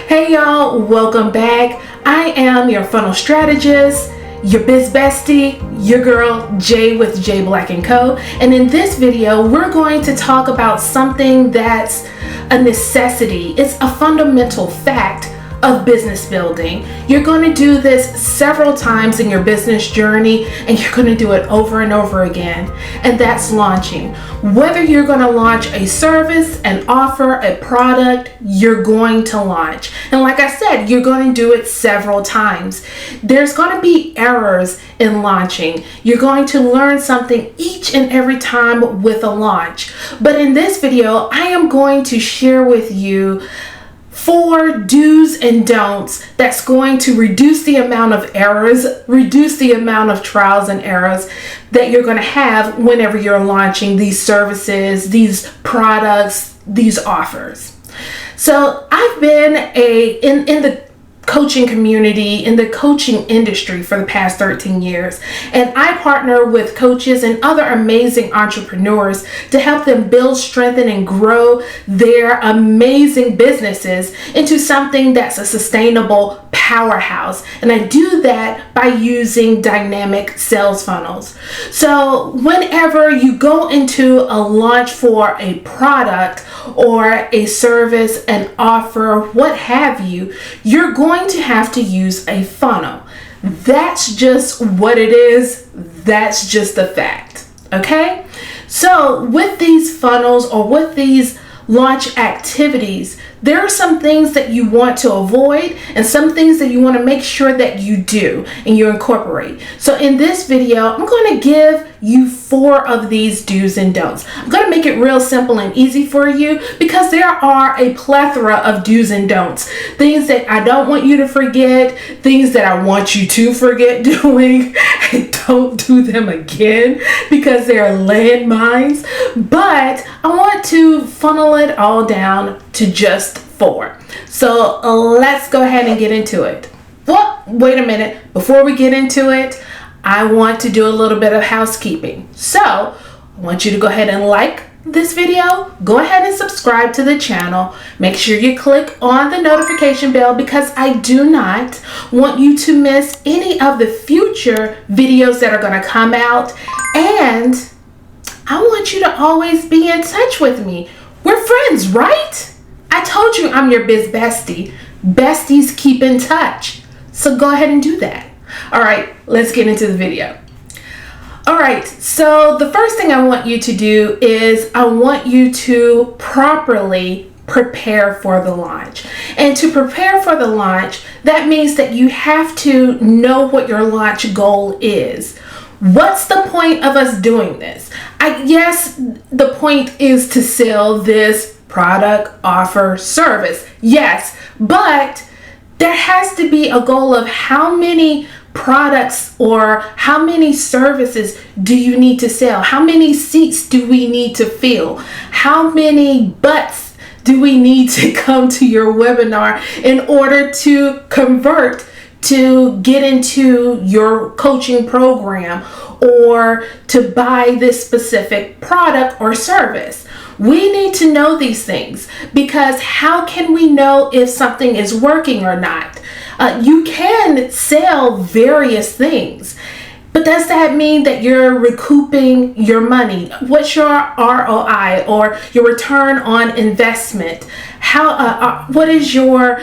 Hey y'all, welcome back. I am your funnel strategist, your biz bestie, your girl Jay with JB&Co. And in this video, we're going to talk about something that's a necessity. It's a fundamental fact of business building. You're going to do this several times in your business journey, and you're going to do it over and over again. And that's launching. Whether you're going to launch a service, an offer, a product, you're going to launch. And like I said, you're going to do it several times. There's going to be errors in launching. You're going to learn something each and every time with a launch. But in this video, I am going to share with you 4 do's and don'ts that's going to reduce the amount of errors, reduce the amount of trials and errors that you're going to have whenever you're launching these services, these products, these offers. So I've been in the coaching community, in the coaching industry for the past 13 years. And I partner with coaches and other amazing entrepreneurs to help them build, strengthen, and grow their amazing businesses into something that's a sustainable powerhouse. And I do that by using dynamic sales funnels. So whenever you go into a launch for a product or a service, an offer, what have you, you're going to have to use a funnel. That's just what it is. That's just a fact. Okay? So with these funnels or with these launch activities, there are some things that you want to avoid and some things that you want to make sure that you do and you incorporate. So in this video, I'm going to give you 4 of these do's and don'ts. I'm going to make it real simple and easy for you because there are a plethora of do's and don'ts. Things that I don't want you to forget, things that I want you to forget doing, and don't do them again because they are landmines. But I want to funnel it all down to just 4. So let's go ahead and get into it. Well, wait a minute. Before we get into it, I want to do a little bit of housekeeping. So I want you to go ahead and like this video. Go ahead and subscribe to the channel. Make sure you click on the notification bell because I do not want you to miss any of the future videos that are going to come out. And I want you to always be in touch with me. We're friends, right? I told you I'm your biz bestie. Besties keep in touch. So go ahead and do that. All right, let's get into the video. All right, so the first thing I want you to do is I want you to properly prepare for the launch. And to prepare for the launch, that means that you have to know what your launch goal is. What's the point of us doing this? Yes, the point is to sell this product, offer, service. Yes, but there has to be a goal of how many products or how many services do you need to sell? How many seats do we need to fill? How many butts do we need to come to your webinar in order to convert to get into your coaching program or to buy this specific product or service? We need to know these things because how can we know if something is working or not? You can sell various things, but does that mean that you're recouping your money? What's your ROI or your return on investment? What is your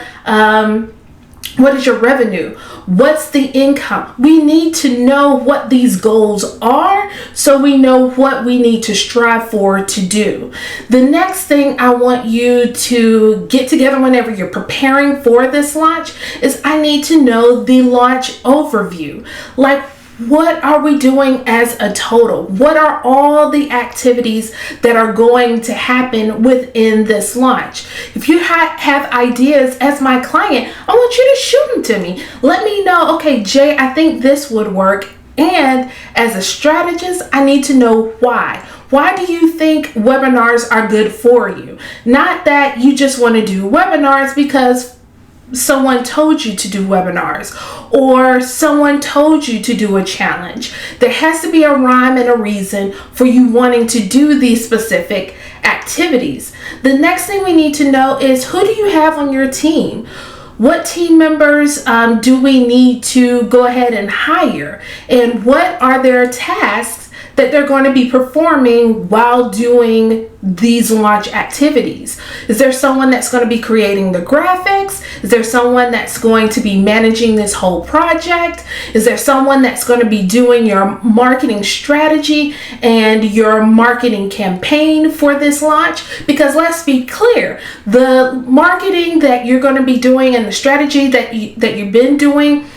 revenue? What's the income? We need to know what these goals are so we know what we need to strive for to do. The next thing I want you to get together whenever you're preparing for this launch is I need to know the launch overview. Like, what are we doing as a total? What are all the activities that are going to happen within this launch? If you have ideas as my client, I want you to shoot them to me. Let me know, okay, Jay, I think this would work. And as a strategist, I need to know why. Why do you think webinars are good for you? Not that you just want to do webinars because someone told you to do webinars or someone told you to do a challenge. There has to be a rhyme and a reason for you wanting to do these specific activities. The next thing we need to know is, who do you have on your team? What team members do we need to go ahead and hire? And what are their tasks that they're going to be performing while doing these launch activities? Is there someone that's going to be creating the graphics? Is there someone that's going to be managing this whole project? Is there someone that's going to be doing your marketing strategy and your marketing campaign for this launch? Because let's be clear, the marketing that you're going to be doing and the strategy that you've been doing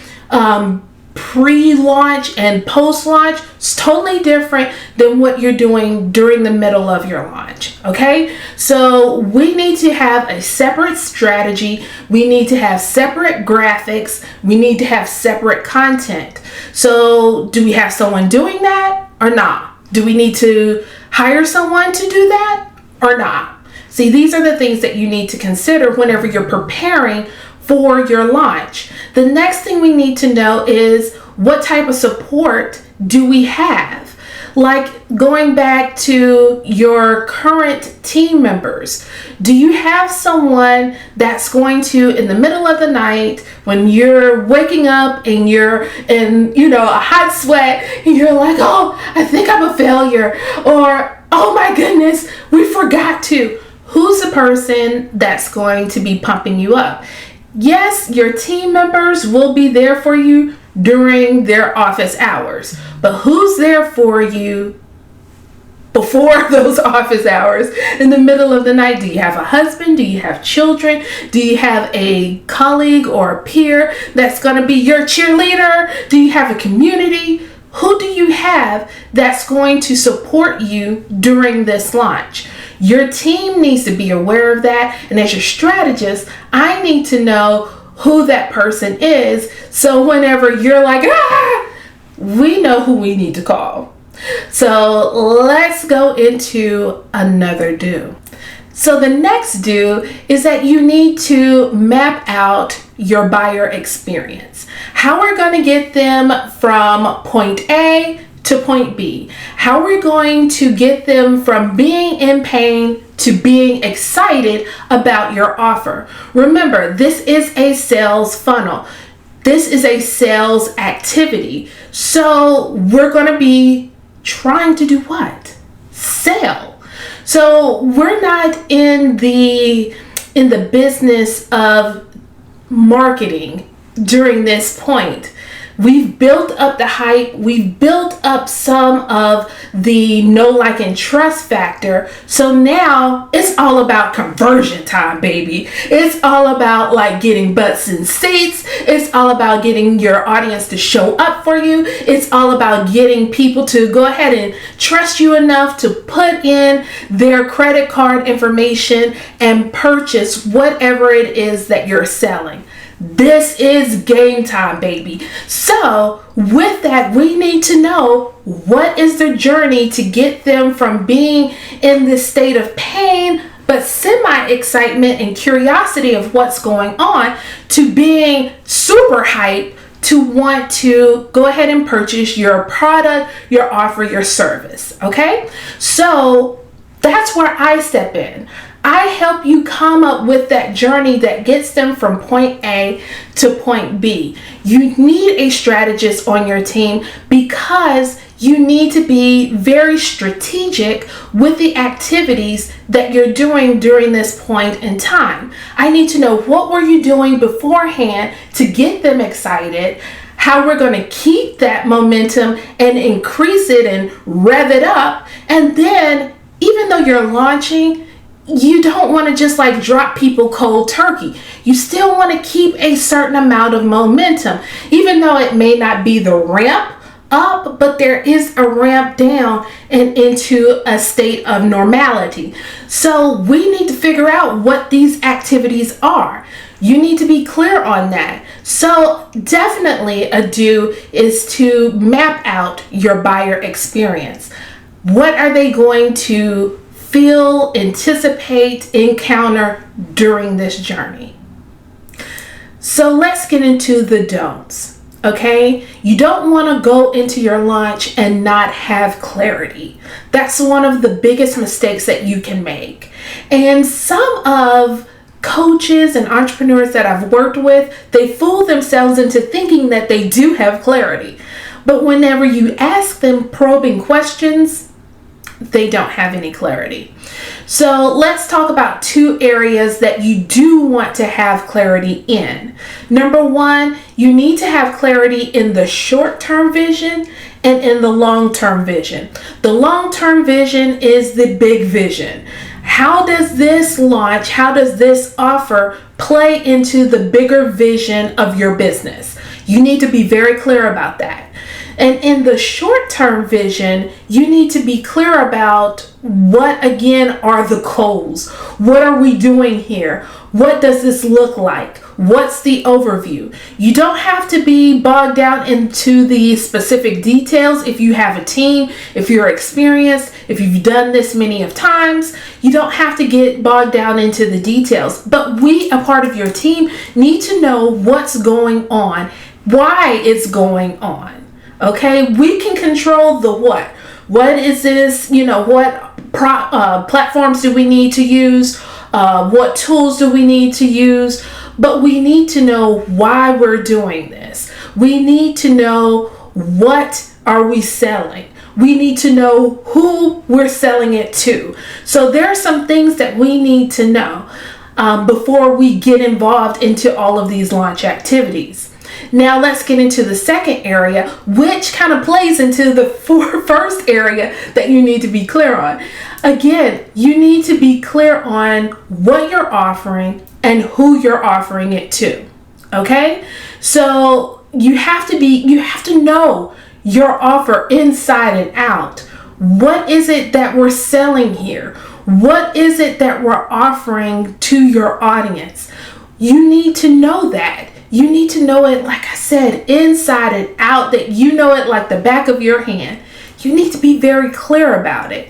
pre-launch and post-launch is totally different than what you're doing during the middle of your launch. Okay, so we need to have a separate strategy, we need to have separate graphics, we need to have separate content. So do we have someone doing that or not? Do we need to hire someone to do that or not? See, these are the things that you need to consider whenever you're preparing for your launch. The next thing we need to know is, what type of support do we have? Like, going back to your current team members, do you have someone that's going to, in the middle of the night, when you're waking up and you're in, a hot sweat, and you're like, oh, I think I'm a failure, or oh my goodness, we forgot to. Who's the person that's going to be pumping you up? Yes, your team members will be there for you during their office hours, but who's there for you before those office hours in the middle of the night? Do you have a husband? Do you have children? Do you have a colleague or a peer that's going to be your cheerleader? Do you have a community? Who do you have that's going to support you during this launch? Your team needs to be aware of that, and as your strategist, I need to know who that person is, so whenever you're like, we know who we need to call. So let's go into another do. So the next do is that you need to map out your buyer experience. How we're going to get them from point A to point B. How we're going to get them from being in pain to being excited about your offer. Remember, this is a sales funnel. This is a sales activity. So we're going to be trying to do what? Sell. So we're not in the business of marketing during this point. We've built up the hype. We've built up some of the know, like, and trust factor. So now it's all about conversion time, baby. It's all about like getting butts in seats. It's all about getting your audience to show up for you. It's all about getting people to go ahead and trust you enough to put in their credit card information and purchase whatever it is that you're selling. This is game time, baby. So with that, we need to know, what is the journey to get them from being in this state of pain but semi-excitement and curiosity of what's going on to being super hyped to want to go ahead and purchase your product, your offer, your service. Okay? So that's where I step in. I help you come up with that journey that gets them from point A to point B. You need a strategist on your team because you need to be very strategic with the activities that you're doing during this point in time. I need to know, what were you doing beforehand to get them excited, how we're going to keep that momentum and increase it and rev it up. And then, even though you're launching, you don't want to just like drop people cold turkey. You still want to keep a certain amount of momentum, even though it may not be the ramp up, but there is a ramp down and into a state of normality. So we need to figure out what these activities are. You need to be clear on that. So definitely a do is to map out your buyer experience. What are they going to feel, anticipate, encounter during this journey? So let's get into the don'ts. Okay, you don't want to go into your launch and not have clarity. That's one of the biggest mistakes that you can make. And some of coaches and entrepreneurs that I've worked with, they fool themselves into thinking that they do have clarity. But whenever you ask them probing questions, they don't have any clarity. So let's talk about 2 areas that you do want to have clarity in. Number 1, you need to have clarity in the short-term vision and in the long-term vision. The long-term vision is the big vision. How does this launch, how does this offer play into the bigger vision of your business? You need to be very clear about that. And in the short-term vision, you need to be clear about what, again, are the goals? What are we doing here? What does this look like? What's the overview? You don't have to be bogged down into the specific details. If you have a team, if you're experienced, if you've done this many of times, you don't have to get bogged down into the details. But we, a part of your team, need to know what's going on, why it's going on. Okay, we can control the what. What is this? What platforms do we need to use? What tools do we need to use? But we need to know why we're doing this. We need to know what are we selling. We need to know who we're selling it to. So there are some things that we need to know before we get involved into all of these launch activities. Now let's get into the second area, which kind of plays into the first area that you need to be clear on. Again, you need to be clear on what you're offering and who you're offering it to. Okay? So you have to know your offer inside and out. What is it that we're selling here? What is it that we're offering to your audience? You need to know that. You need to know it, like I said, inside and out, that you know it like the back of your hand. You need to be very clear about it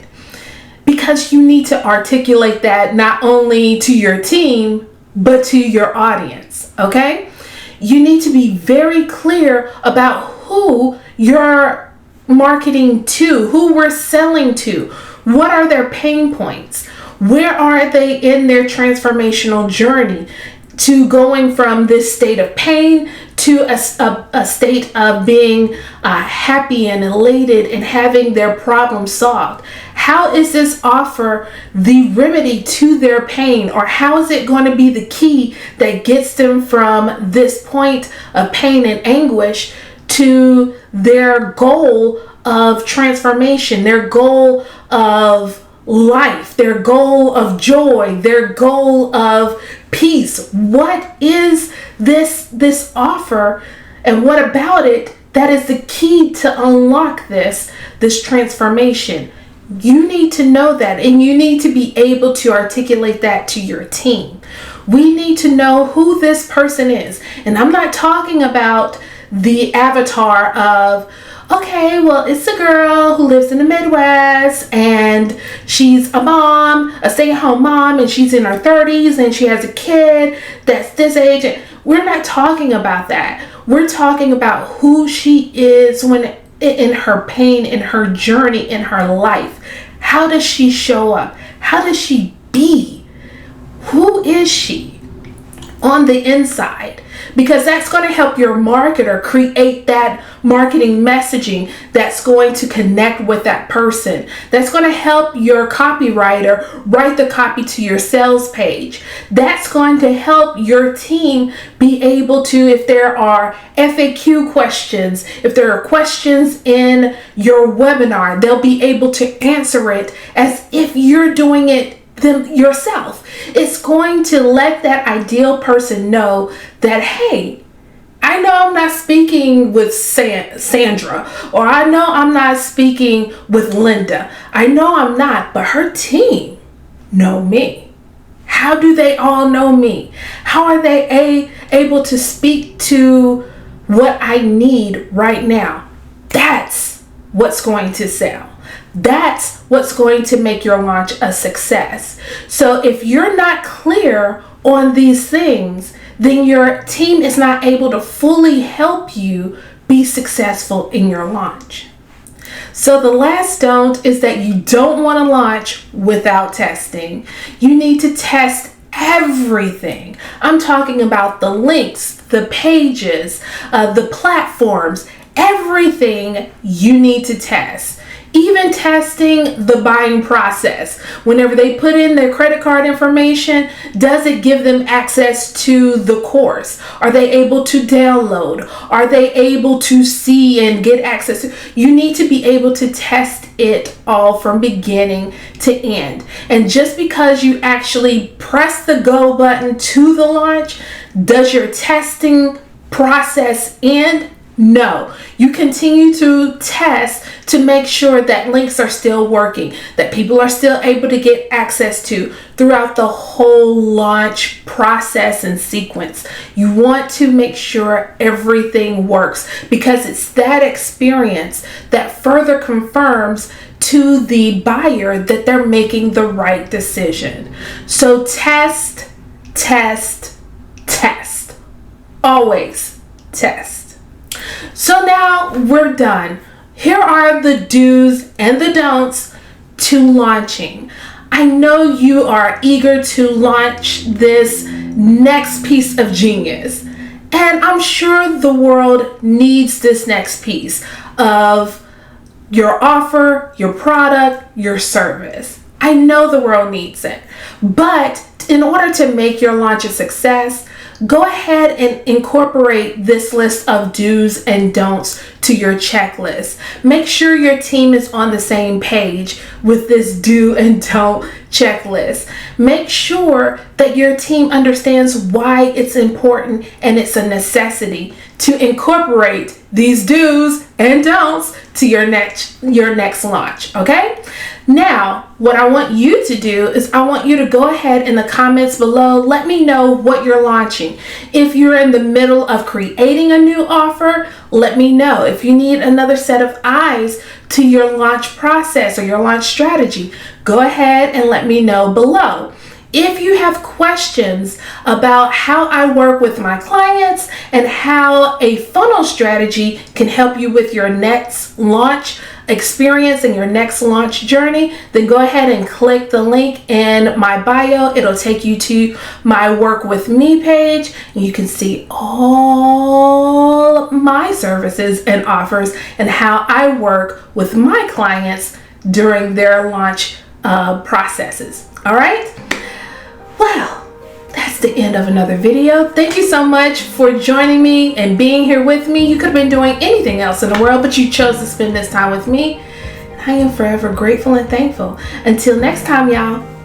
because you need to articulate that not only to your team, but to your audience, okay? You need to be very clear about who you're marketing to, who we're selling to. What are their pain points? Where are they in their transformational journey to going from this state of pain to a state of being happy and elated and having their problem solved? How is this offer the remedy to their pain, or how is it going to be the key that gets them from this point of pain and anguish to their goal of transformation, their goal of life, their goal of joy, their goal of peace? What is this offer, and what about it that is the key to unlock this transformation? You need to know that, and you need to be able to articulate that to your team. We need to know who this person is. And I'm not talking about the avatar of, okay, well, it's a girl who lives in the Midwest and she's a mom, a stay-at-home mom, and she's in her 30s and she has a kid that's this age. We're not talking about that. We're talking about who she is when in her pain, in her journey, in her life. How does she show up? How does she be? Who is she on the inside? Because that's going to help your marketer create that marketing messaging that's going to connect with that person. That's going to help your copywriter write the copy to your sales page. That's going to help your team be able to, if there are FAQ questions, if there are questions in your webinar, they'll be able to answer it as if you're doing it them yourself. It's going to let that ideal person know that, hey, I know I'm not speaking with Sandra, or I know I'm not speaking with Linda. I know I'm not, but her team know me. How do they all know me? How are they able to speak to what I need right now? That's what's going to sell. That's what's going to make your launch a success. So if you're not clear on these things, then your team is not able to fully help you be successful in your launch. So the last don't is that you don't want to launch without testing. You need to test everything. I'm talking about the links, the pages, the platforms, everything you need to test. Even testing the buying process. Whenever they put in their credit card information, does it give them access to the course? Are they able to download? Are they able to see and get access to? You need to be able to test it all from beginning to end. And just because you actually press the go button to the launch, does your testing process end? No, you continue to test to make sure that links are still working, that people are still able to get access to throughout the whole launch process and sequence. You want to make sure everything works because it's that experience that further confirms to the buyer that they're making the right decision. So test, test, test. Always test. So now we're done. Here are the do's and the don'ts to launching. I know you are eager to launch this next piece of genius. And I'm sure the world needs this next piece of your offer, your product, your service. I know the world needs it. But in order to make your launch a success, go ahead and incorporate this list of do's and don'ts to your checklist. Make sure your team is on the same page with this do and don't checklist. Make sure that your team understands why it's important and it's a necessity to incorporate these do's and don'ts to your next launch, okay? Now, what I want you to do is I want you to go ahead in the comments below. Let me know what you're launching. If you're in the middle of creating a new offer, let me know. If you need another set of eyes to your launch process or your launch strategy, go ahead and let me know below. If you have questions about how I work with my clients and how a funnel strategy can help you with your next launch experience and your next launch journey, then go ahead and click the link in my bio. It'll take you to my Work With Me page. You can see all my services and offers and how I work with my clients during their launch processes. All right? Well, that's the end of another video. Thank you so much for joining me and being here with me. You could have been doing anything else in the world, but you chose to spend this time with me. I am forever grateful and thankful. Until next time, y'all.